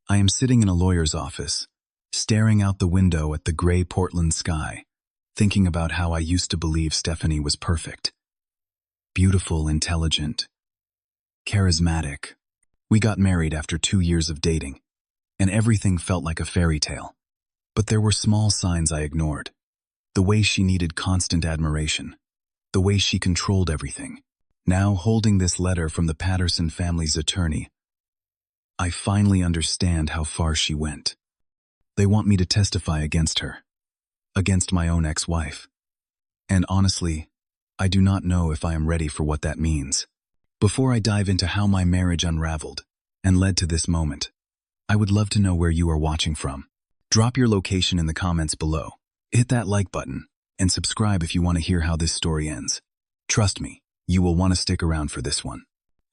I am sitting in a lawyer's office, staring out the window at the gray Portland sky, thinking about how I used to believe Stephanie was perfect. Beautiful, intelligent, charismatic. We got married after 2 years of dating, and everything felt like a fairy tale. But there were small signs I ignored. The way she needed constant admiration. The way she controlled everything. Now, holding this letter from the Patterson family's attorney, I finally understand how far she went. They want me to testify against her, against my own ex-wife. And honestly, I do not know if I am ready for what that means. Before I dive into how my marriage unraveled and led to this moment, I would love to know where you are watching from. Drop your location in the comments below, hit that like button, and subscribe if you want to hear how this story ends. Trust me, you will want to stick around for this one.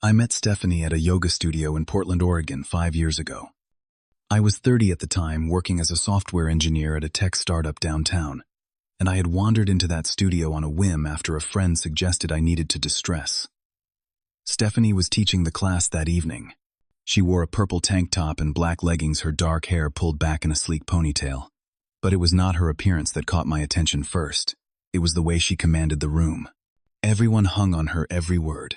I met Stephanie at a yoga studio in Portland, Oregon 5 years ago. I was 30 at the time, working as a software engineer at a tech startup downtown, and I had wandered into that studio on a whim after a friend suggested I needed to distress. Stephanie was teaching the class that evening. She wore a purple tank top and black leggings, her dark hair pulled back in a sleek ponytail. But it was not her appearance that caught my attention first. It was the way she commanded the room. Everyone hung on her every word.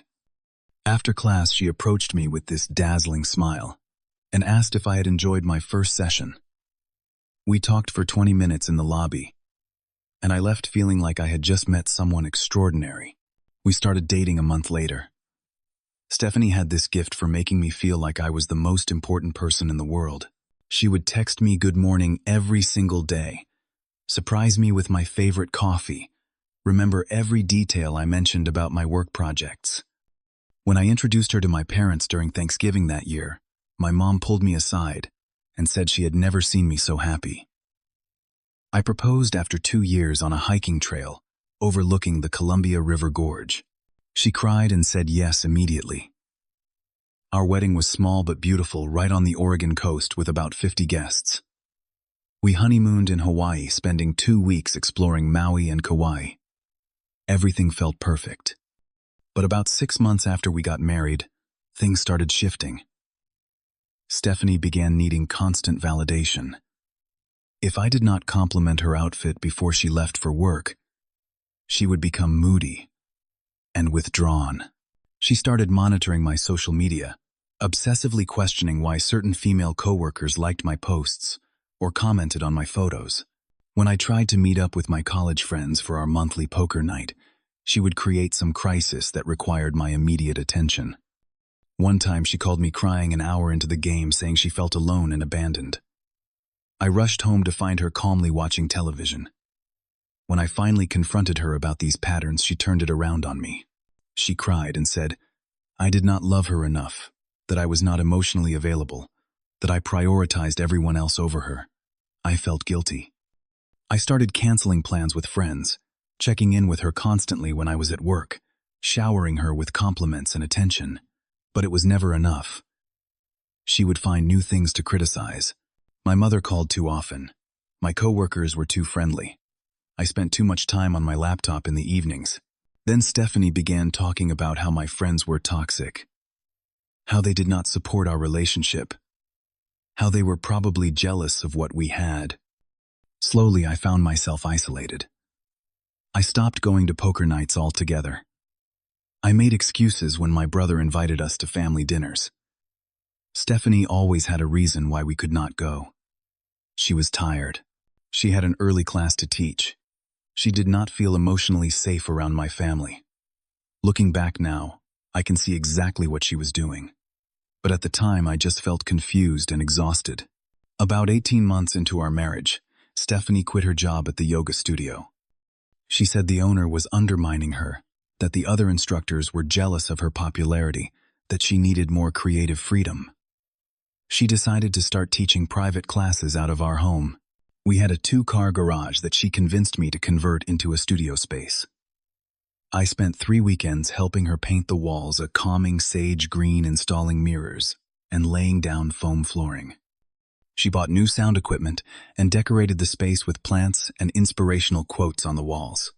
After class, she approached me with this dazzling smile and asked if I had enjoyed my first session. We talked for 20 minutes in the lobby, and I left feeling like I had just met someone extraordinary. We started dating a month later. Stephanie had this gift for making me feel like I was the most important person in the world. She would text me good morning every single day, surprise me with my favorite coffee, remember every detail I mentioned about my work projects. When I introduced her to my parents during Thanksgiving that year, my mom pulled me aside and said she had never seen me so happy. I proposed after 2 years on a hiking trail overlooking the Columbia River Gorge. She cried and said yes immediately. Our wedding was small but beautiful, right on the Oregon coast with about 50 guests. We honeymooned in Hawaii, spending 2 weeks exploring Maui and Kauai. Everything felt perfect. But about 6 months after we got married, things started shifting. Stephanie began needing constant validation. If I did not compliment her outfit before she left for work, she would become moody and withdrawn. She started monitoring my social media, obsessively questioning why certain female coworkers liked my posts or commented on my photos. When I tried to meet up with my college friends for our monthly poker night, she would create some crisis that required my immediate attention. One time she called me crying an hour into the game, saying she felt alone and abandoned. I rushed home to find her calmly watching television. When I finally confronted her about these patterns, she turned it around on me. She cried and said, I did not love her enough, that I was not emotionally available, that I prioritized everyone else over her. I felt guilty. I started canceling plans with friends, checking in with her constantly when I was at work, showering her with compliments and attention. But it was never enough. She would find new things to criticize. My mother called too often. My coworkers were too friendly. I spent too much time on my laptop in the evenings. Then Stephanie began talking about how my friends were toxic, how they did not support our relationship, how they were probably jealous of what we had. Slowly, I found myself isolated. I stopped going to poker nights altogether. I made excuses when my brother invited us to family dinners. Stephanie always had a reason why we could not go. She was tired. She had an early class to teach. She did not feel emotionally safe around my family. Looking back now, I can see exactly what she was doing. But at the time, I just felt confused and exhausted. About 18 months into our marriage, Stephanie quit her job at the yoga studio. She said the owner was undermining her, that the other instructors were jealous of her popularity, that she needed more creative freedom. She decided to start teaching private classes out of our home. We had a 2-car garage that she convinced me to convert into a studio space. I spent 3 weekends helping her paint the walls a calming sage green, installing mirrors, and laying down foam flooring. She bought new sound equipment and decorated the space with plants and inspirational quotes on the walls.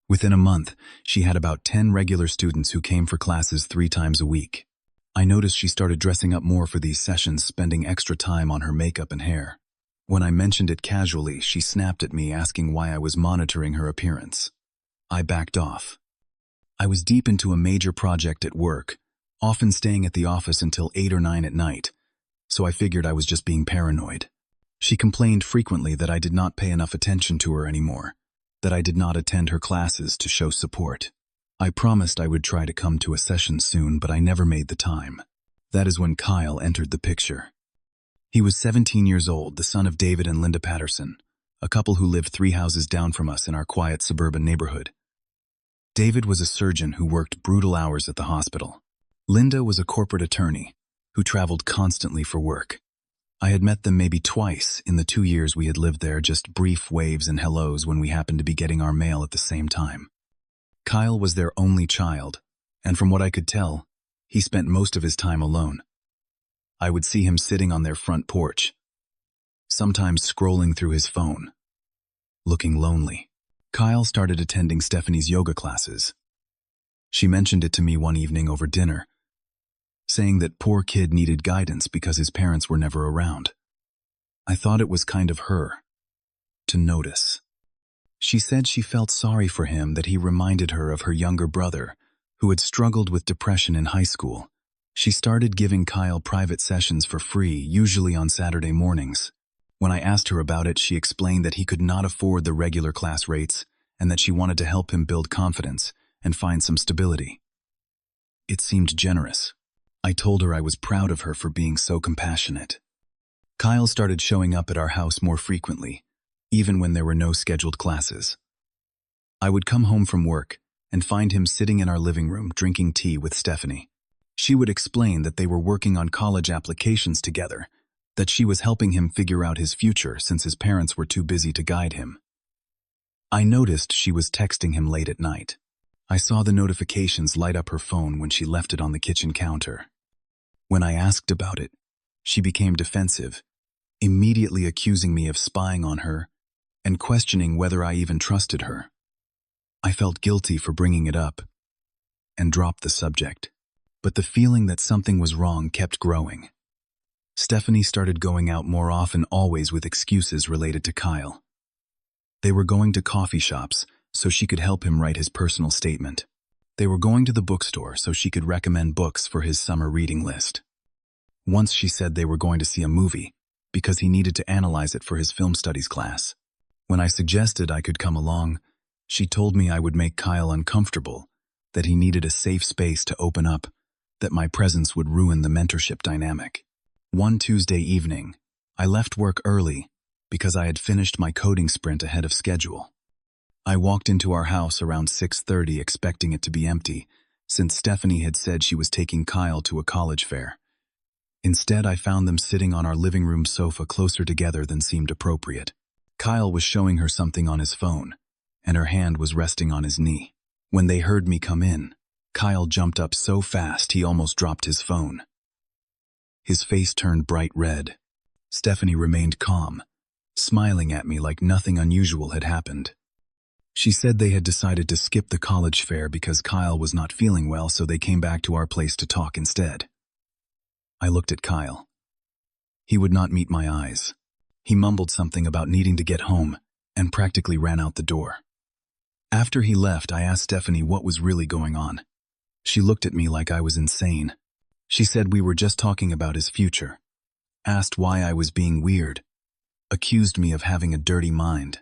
Within a month, she had about 10 regular students who came for classes 3 times a week. I noticed she started dressing up more for these sessions, spending extra time on her makeup and hair. When I mentioned it casually, she snapped at me, asking why I was monitoring her appearance. I backed off. I was deep into a major project at work, often staying at the office until 8 or 9 at night, so I figured I was just being paranoid. She complained frequently that I did not pay enough attention to her anymore, that I did not attend her classes to show support. I promised I would try to come to a session soon, but I never made the time. That is when Kyle entered the picture. He was 17 years old, the son of David and Linda Patterson, a couple who lived 3 houses down from us in our quiet suburban neighborhood. David was a surgeon who worked brutal hours at the hospital. Linda was a corporate attorney who traveled constantly for work. I had met them maybe twice in the 2 years we had lived there, just brief waves and hellos when we happened to be getting our mail at the same time. Kyle was their only child, and from what I could tell, he spent most of his time alone. I would see him sitting on their front porch, sometimes scrolling through his phone, looking lonely. Kyle started attending Stephanie's yoga classes. She mentioned it to me one evening over dinner, saying that poor kid needed guidance because his parents were never around. I thought it was kind of her to notice. She said she felt sorry for him, that he reminded her of her younger brother, who had struggled with depression in high school. She started giving Kyle private sessions for free, usually on Saturday mornings. When I asked her about it, she explained that he could not afford the regular class rates and that she wanted to help him build confidence and find some stability. It seemed generous. I told her I was proud of her for being so compassionate. Kyle started showing up at our house more frequently, even when there were no scheduled classes. I would come home from work and find him sitting in our living room drinking tea with Stephanie. She would explain that they were working on college applications together, that she was helping him figure out his future since his parents were too busy to guide him. I noticed she was texting him late at night. I saw the notifications light up her phone when she left it on the kitchen counter. When I asked about it, she became defensive, immediately accusing me of spying on her and questioning whether I even trusted her. I felt guilty for bringing it up and dropped the subject, but the feeling that something was wrong kept growing. Stephanie started going out more often, always with excuses related to Kyle. They were going to coffee shops so she could help him write his personal statement. They were going to the bookstore so she could recommend books for his summer reading list. Once she said they were going to see a movie because he needed to analyze it for his film studies class. When I suggested I could come along, she told me I would make Kyle uncomfortable, that he needed a safe space to open up, that my presence would ruin the mentorship dynamic. One Tuesday evening, I left work early because I had finished my coding sprint ahead of schedule. I walked into our house around 6:30 expecting it to be empty, since Stephanie had said she was taking Kyle to a college fair. Instead, I found them sitting on our living room sofa closer together than seemed appropriate. Kyle was showing her something on his phone, and her hand was resting on his knee. When they heard me come in, Kyle jumped up so fast he almost dropped his phone. His face turned bright red. Stephanie remained calm, smiling at me like nothing unusual had happened. She said they had decided to skip the college fair because Kyle was not feeling well, so they came back to our place to talk instead. I looked at Kyle. He would not meet my eyes. He mumbled something about needing to get home and practically ran out the door. After he left, I asked Stephanie what was really going on. She looked at me like I was insane. She said we were just talking about his future, asked why I was being weird, accused me of having a dirty mind.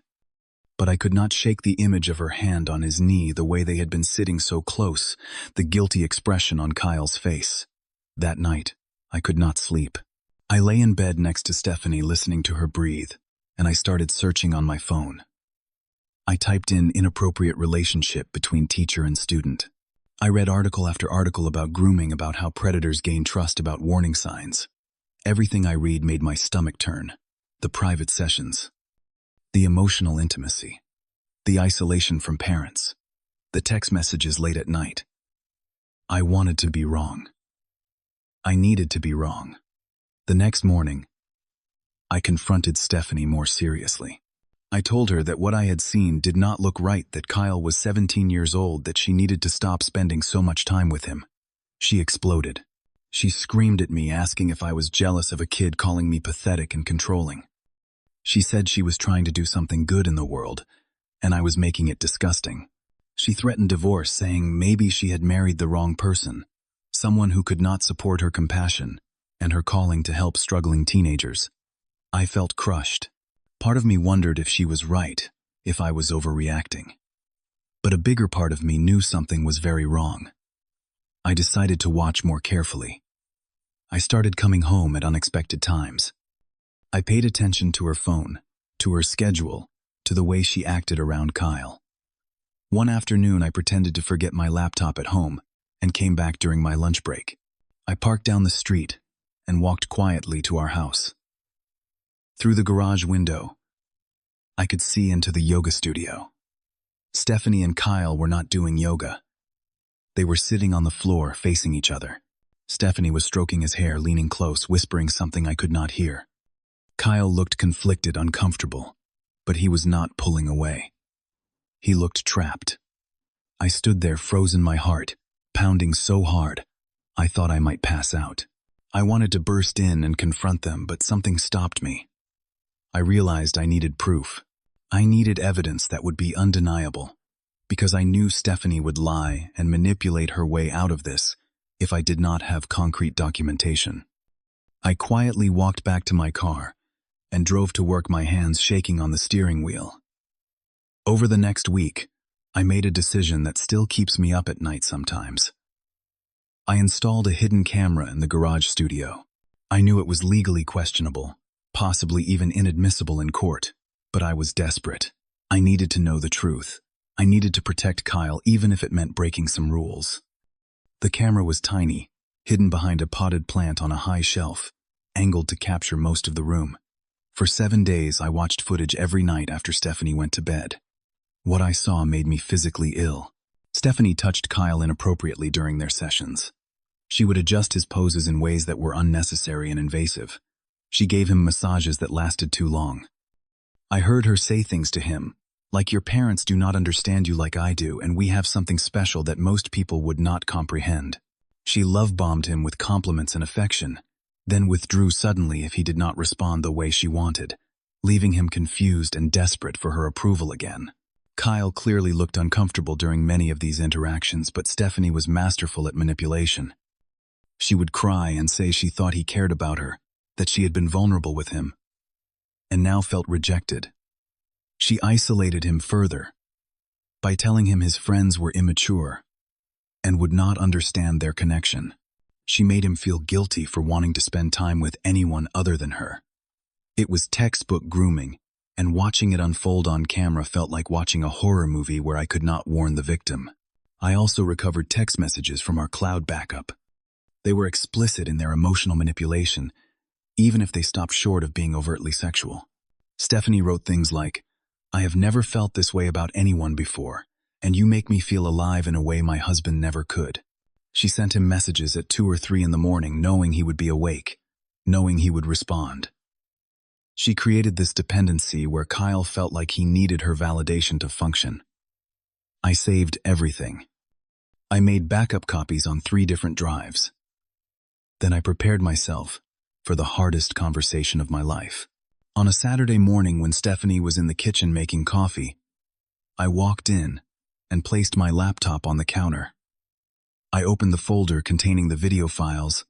But I could not shake the image of her hand on his knee, the way they had been sitting so close, the guilty expression on Kyle's face. That night, I could not sleep. I lay in bed next to Stephanie, listening to her breathe, and I started searching on my phone. I typed in inappropriate relationship between teacher and student. I read article after article about grooming, about how predators gain trust, about warning signs. Everything I read made my stomach turn. The private sessions, the emotional intimacy, the isolation from parents, the text messages late at night. I wanted to be wrong. I needed to be wrong. The next morning, I confronted Stephanie more seriously. I told her that what I had seen did not look right, that Kyle was 17 years old, that she needed to stop spending so much time with him. She exploded. She screamed at me, asking if I was jealous of a kid, calling me pathetic and controlling. She said she was trying to do something good in the world, and I was making it disgusting. She threatened divorce, saying maybe she had married the wrong person, someone who could not support her compassion and her calling to help struggling teenagers. I felt crushed. Part of me wondered if she was right, if I was overreacting. But a bigger part of me knew something was very wrong. I decided to watch more carefully. I started coming home at unexpected times. I paid attention to her phone, to her schedule, to the way she acted around Kyle. One afternoon, I pretended to forget my laptop at home and came back during my lunch break. I parked down the street and walked quietly to our house. Through the garage window, I could see into the yoga studio. Stephanie and Kyle were not doing yoga. They were sitting on the floor, facing each other. Stephanie was stroking his hair, leaning close, whispering something I could not hear. Kyle looked conflicted, uncomfortable, but he was not pulling away. He looked trapped. I stood there, frozen, my heart pounding so hard, I thought I might pass out. I wanted to burst in and confront them, but something stopped me. I realized I needed proof. I needed evidence that would be undeniable, because I knew Stephanie would lie and manipulate her way out of this if I did not have concrete documentation. I quietly walked back to my car and drove to work, my hands shaking on the steering wheel. Over the next week, I made a decision that still keeps me up at night sometimes. I installed a hidden camera in the garage studio. I knew it was legally questionable, possibly even inadmissible in court, but I was desperate. I needed to know the truth. I needed to protect Kyle, even if it meant breaking some rules. The camera was tiny, hidden behind a potted plant on a high shelf, angled to capture most of the room. For 7 days, I watched footage every night after Stephanie went to bed. What I saw made me physically ill. Stephanie touched Kyle inappropriately during their sessions. She would adjust his poses in ways that were unnecessary and invasive. She gave him massages that lasted too long. I heard her say things to him, like, "Your parents do not understand you like I do, and we have something special that most people would not comprehend." She love-bombed him with compliments and affection, then withdrew suddenly if he did not respond the way she wanted, leaving him confused and desperate for her approval again. Kyle clearly looked uncomfortable during many of these interactions, but Stephanie was masterful at manipulation. She would cry and say she thought he cared about her, that she had been vulnerable with him, and now felt rejected. She isolated him further by telling him his friends were immature and would not understand their connection. She made him feel guilty for wanting to spend time with anyone other than her. It was textbook grooming, and watching it unfold on camera felt like watching a horror movie where I could not warn the victim. I also recovered text messages from our cloud backup. They were explicit in their emotional manipulation, even if they stopped short of being overtly sexual. Stephanie wrote things like, "I have never felt this way about anyone before, and you make me feel alive in a way my husband never could." She sent him messages at 2 or 3 in the morning, knowing he would be awake, knowing he would respond. She created this dependency where Kyle felt like he needed her validation to function. I saved everything. I made backup copies on 3 different drives. Then I prepared myself for the hardest conversation of my life. On a Saturday morning when Stephanie was in the kitchen making coffee, I walked in and placed my laptop on the counter. I opened the folder containing the video files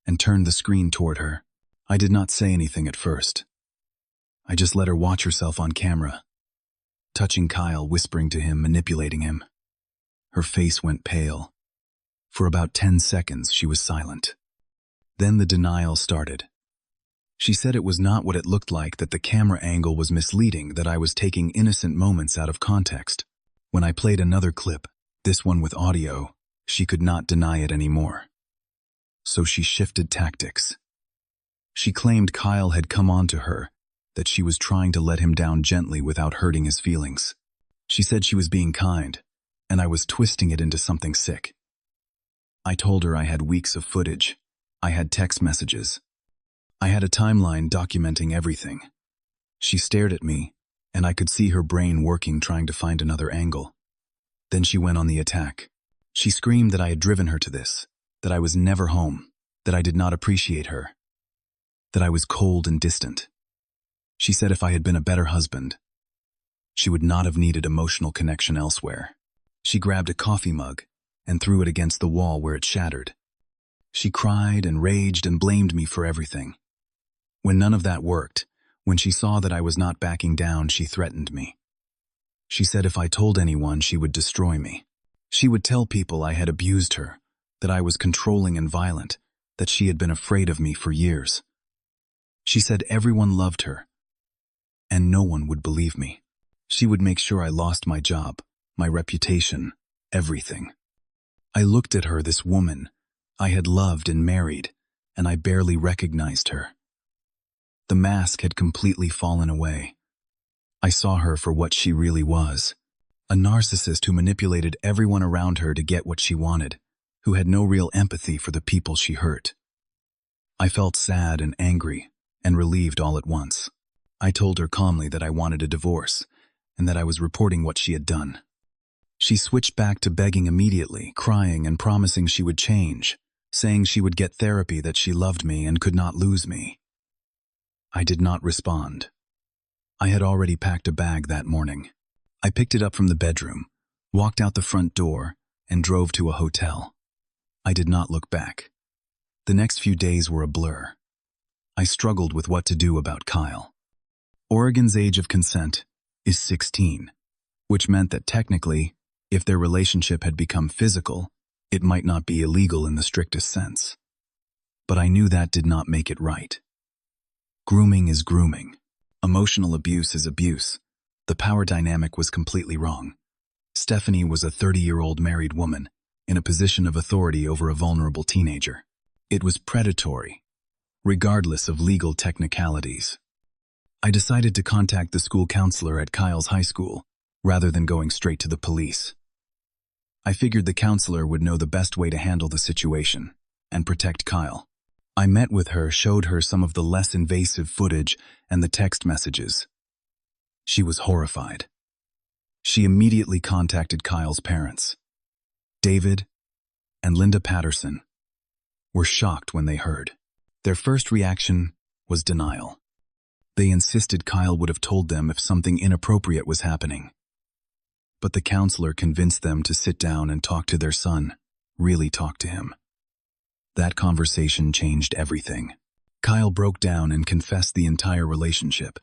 and turned the screen toward her. I did not say anything at first. I just let her watch herself on camera, touching Kyle, whispering to him, manipulating him. Her face went pale. For about 10 seconds, she was silent. Then the denial started. She said it was not what it looked like, that the camera angle was misleading, that I was taking innocent moments out of context. When I played another clip, this one with audio, she could not deny it anymore. So she shifted tactics. She claimed Kyle had come on to her, that she was trying to let him down gently without hurting his feelings. She said she was being kind, and I was twisting it into something sick. I told her I had weeks of footage. I had text messages. I had a timeline documenting everything. She stared at me, and I could see her brain working, trying to find another angle. Then she went on the attack. She screamed that I had driven her to this, that I was never home, that I did not appreciate her, that I was cold and distant. She said if I had been a better husband, she would not have needed emotional connection elsewhere. She grabbed a coffee mug and threw it against the wall where it shattered. She cried and raged and blamed me for everything. When none of that worked, when she saw that I was not backing down, she threatened me. She said if I told anyone, she would destroy me. She would tell people I had abused her, that I was controlling and violent, that she had been afraid of me for years. She said everyone loved her, and no one would believe me. She would make sure I lost my job, my reputation, everything. I looked at her, this woman I had loved and married, and I barely recognized her. The mask had completely fallen away. I saw her for what she really was, a narcissist who manipulated everyone around her to get what she wanted, who had no real empathy for the people she hurt. I felt sad and angry and relieved all at once. I told her calmly that I wanted a divorce and that I was reporting what she had done. She switched back to begging immediately, crying and promising she would change, saying she would get therapy, that she loved me and could not lose me. I did not respond. I had already packed a bag that morning. I picked it up from the bedroom, walked out the front door, and drove to a hotel. I did not look back. The next few days were a blur. I struggled with what to do about Kyle. Oregon's age of consent is 16, which meant that technically, if their relationship had become physical, it might not be illegal in the strictest sense. But I knew that did not make it right. Grooming is grooming. Emotional abuse is abuse. The power dynamic was completely wrong. Stephanie was a 30-year-old married woman in a position of authority over a vulnerable teenager. It was predatory, regardless of legal technicalities. I decided to contact the school counselor at Kyle's high school rather than going straight to the police. I figured the counselor would know the best way to handle the situation and protect Kyle. I met with her, showed her some of the less invasive footage and the text messages. She was horrified. She immediately contacted Kyle's parents. David and Linda Patterson were shocked when they heard. Their first reaction was denial. They insisted Kyle would have told them if something inappropriate was happening. But the counselor convinced them to sit down and talk to their son, really talk to him. That conversation changed everything. Kyle broke down and confessed the entire relationship.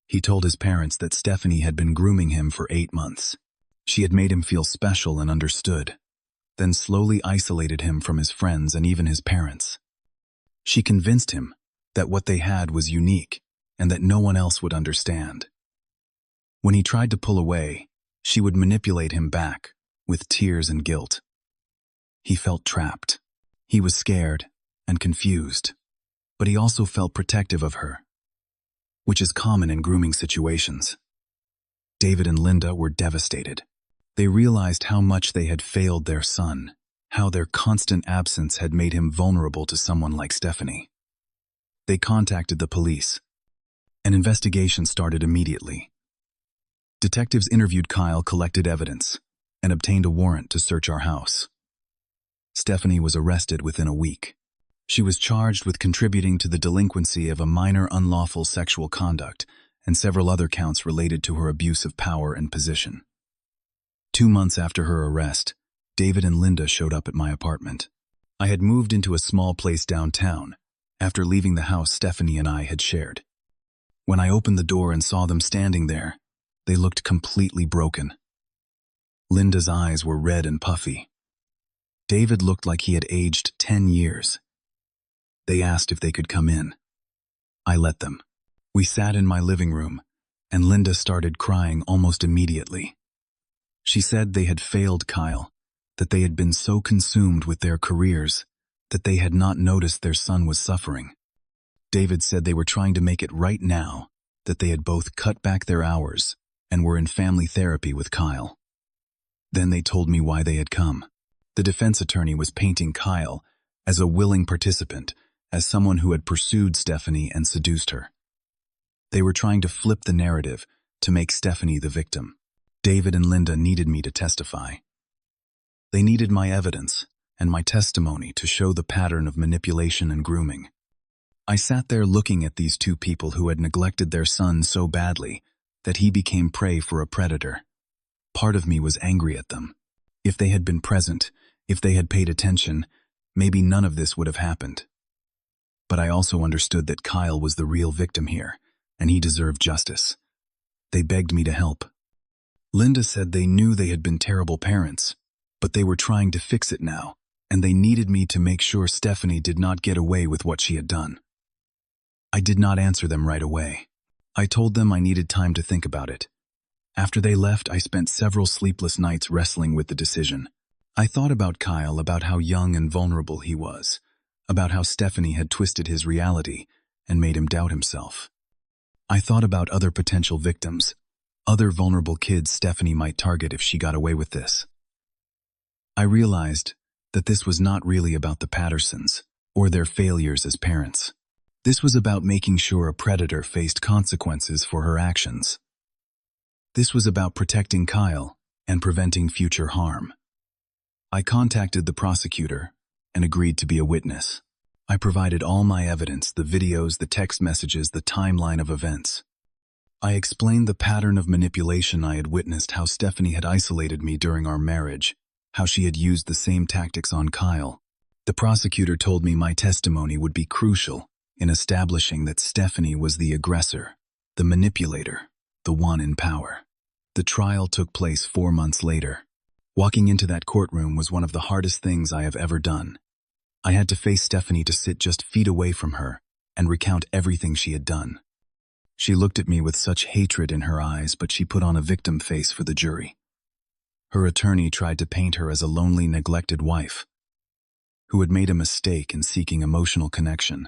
He told his parents that Stephanie had been grooming him for 8 months. She had made him feel special and understood, then slowly isolated him from his friends and even his parents. She convinced him that what they had was unique and that no one else would understand. When he tried to pull away, she would manipulate him back with tears and guilt. He felt trapped. He was scared and confused, but he also felt protective of her, which is common in grooming situations. David and Linda were devastated. They realized how much they had failed their son, how their constant absence had made him vulnerable to someone like Stephanie. They contacted the police. An investigation started immediately. Detectives interviewed Kyle, collected evidence, and obtained a warrant to search our house. Stephanie was arrested within a week. She was charged with contributing to the delinquency of a minor unlawful sexual conduct and several other counts related to her abuse of power and position. 2 months after her arrest, David and Linda showed up at my apartment. I had moved into a small place downtown after leaving the house Stephanie and I had shared. When I opened the door and saw them standing there, they looked completely broken. Linda's eyes were red and puffy. David looked like he had aged 10 years. They asked if they could come in. I let them. We sat in my living room, and Linda started crying almost immediately. She said they had failed Kyle, that they had been so consumed with their careers that they had not noticed their son was suffering. David said they were trying to make it right now, that they had both cut back their hours and were in family therapy with Kyle. Then they told me why they had come. The defense attorney was painting Kyle as a willing participant, as someone who had pursued Stephanie and seduced her. They were trying to flip the narrative to make Stephanie the victim. David and Linda needed me to testify. They needed my evidence and my testimony to show the pattern of manipulation and grooming. I sat there looking at these two people who had neglected their son so badly that he became prey for a predator. Part of me was angry at them. If they had been present, if they had paid attention, maybe none of this would have happened. But I also understood that Kyle was the real victim here, and he deserved justice. They begged me to help. Linda said they knew they had been terrible parents, but they were trying to fix it now, and they needed me to make sure Stephanie did not get away with what she had done. I did not answer them right away. I told them I needed time to think about it. After they left, I spent several sleepless nights wrestling with the decision. I thought about Kyle, about how young and vulnerable he was, about how Stephanie had twisted his reality and made him doubt himself. I thought about other potential victims, other vulnerable kids Stephanie might target if she got away with this. I realized that this was not really about the Pattersons or their failures as parents. This was about making sure a predator faced consequences for her actions. This was about protecting Kyle and preventing future harm. I contacted the prosecutor and agreed to be a witness. I provided all my evidence, the videos, the text messages, the timeline of events. I explained the pattern of manipulation I had witnessed, how Stephanie had isolated me during our marriage, how she had used the same tactics on Kyle. The prosecutor told me my testimony would be crucial in establishing that Stephanie was the aggressor, the manipulator, the one in power. The trial took place 4 months later. Walking into that courtroom was one of the hardest things I have ever done. I had to face Stephanie, to sit just feet away from her and recount everything she had done. She looked at me with such hatred in her eyes, but she put on a victim face for the jury. Her attorney tried to paint her as a lonely, neglected wife who had made a mistake in seeking emotional connection.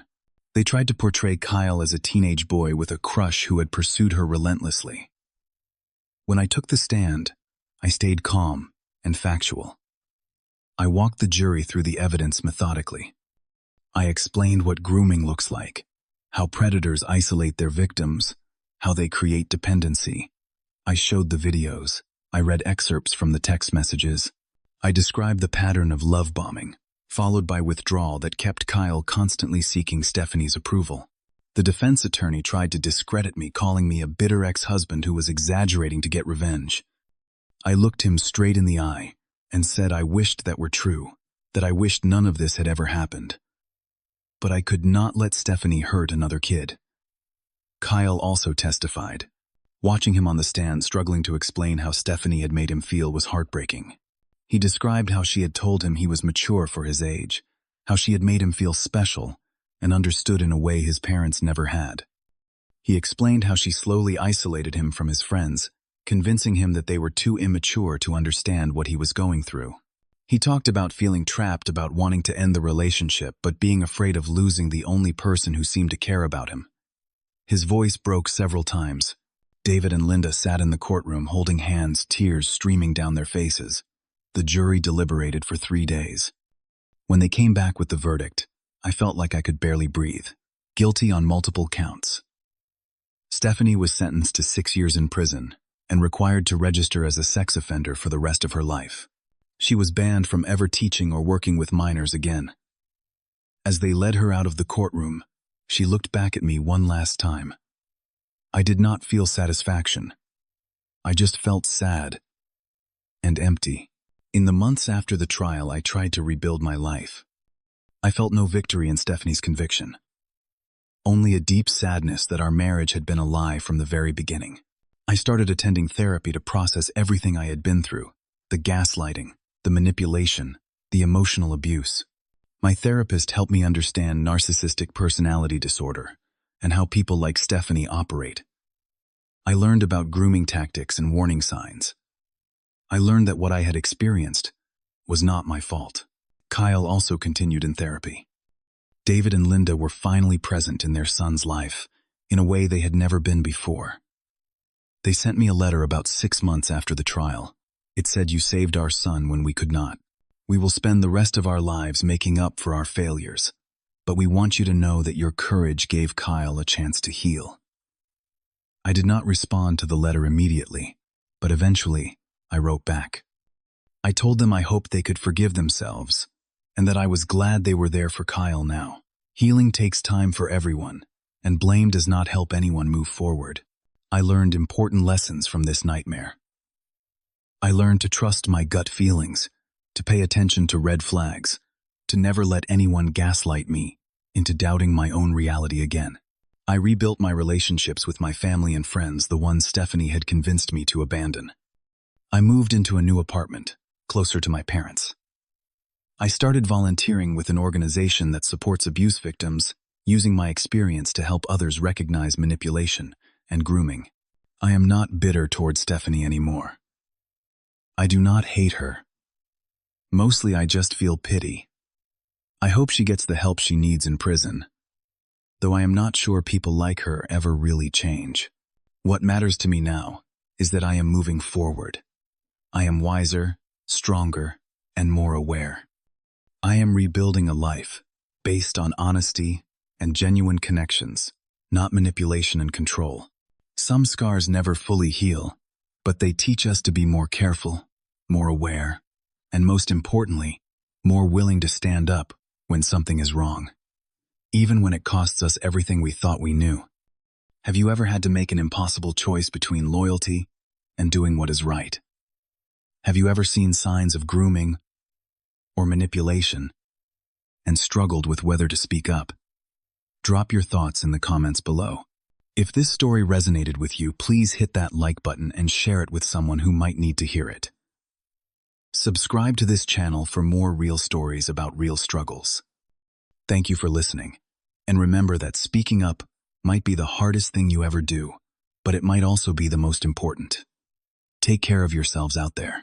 They tried to portray Kyle as a teenage boy with a crush who had pursued her relentlessly. When I took the stand, I stayed calm and factual. I walked the jury through the evidence methodically. I explained what grooming looks like, how predators isolate their victims, how they create dependency. I showed the videos. I read excerpts from the text messages. I described the pattern of love bombing, followed by withdrawal, that kept Kyle constantly seeking Stephanie's approval. The defense attorney tried to discredit me, calling me a bitter ex-husband who was exaggerating to get revenge. I looked him straight in the eye and said I wished that were true, that I wished none of this had ever happened. But I could not let Stephanie hurt another kid. Kyle also testified. Watching him on the stand struggling to explain how Stephanie had made him feel was heartbreaking. He described how she had told him he was mature for his age, how she had made him feel special and understood in a way his parents never had. He explained how she slowly isolated him from his friends, convincing him that they were too immature to understand what he was going through. He talked about feeling trapped, about wanting to end the relationship, but being afraid of losing the only person who seemed to care about him. His voice broke several times. David and Linda sat in the courtroom holding hands, tears streaming down their faces. The jury deliberated for 3 days. When they came back with the verdict, I felt like I could barely breathe. Guilty on multiple counts. Stephanie was sentenced to 6 years in prison and required to register as a sex offender for the rest of her life. She was banned from ever teaching or working with minors again. As they led her out of the courtroom, she looked back at me one last time. I did not feel satisfaction. I just felt sad and empty. In the months after the trial, I tried to rebuild my life. I felt no victory in Stephanie's conviction. Only a deep sadness that our marriage had been a lie from the very beginning. I started attending therapy to process everything I had been through, the gaslighting, the manipulation, the emotional abuse. My therapist helped me understand narcissistic personality disorder and how people like Stephanie operate. I learned about grooming tactics and warning signs. I learned that what I had experienced was not my fault. Kyle also continued in therapy. David and Linda were finally present in their son's life in a way they had never been before. They sent me a letter about 6 months after the trial. It said, "You saved our son when we could not. We will spend the rest of our lives making up for our failures, but we want you to know that your courage gave Kyle a chance to heal." I did not respond to the letter immediately, but eventually I wrote back. I told them I hoped they could forgive themselves and that I was glad they were there for Kyle now. Healing takes time for everyone, and blame does not help anyone move forward. I learned important lessons from this nightmare. I learned to trust my gut feelings, to pay attention to red flags, to never let anyone gaslight me into doubting my own reality again. I rebuilt my relationships with my family and friends, the ones Stephanie had convinced me to abandon. I moved into a new apartment, closer to my parents. I started volunteering with an organization that supports abuse victims, using my experience to help others recognize manipulation and grooming. I am not bitter toward Stephanie anymore. I do not hate her. Mostly I just feel pity. I hope she gets the help she needs in prison, though I am not sure people like her ever really change. What matters to me now is that I am moving forward. I am wiser, stronger, and more aware. I am rebuilding a life based on honesty and genuine connections, not manipulation and control. Some scars never fully heal, but they teach us to be more careful, more aware, and most importantly, more willing to stand up when something is wrong, even when it costs us everything we thought we knew. Have you ever had to make an impossible choice between loyalty and doing what is right? Have you ever seen signs of grooming or manipulation and struggled with whether to speak up? Drop your thoughts in the comments below. If this story resonated with you, please hit that like button and share it with someone who might need to hear it. Subscribe to this channel for more real stories about real struggles. Thank you for listening, and remember that speaking up might be the hardest thing you ever do, but it might also be the most important. Take care of yourselves out there.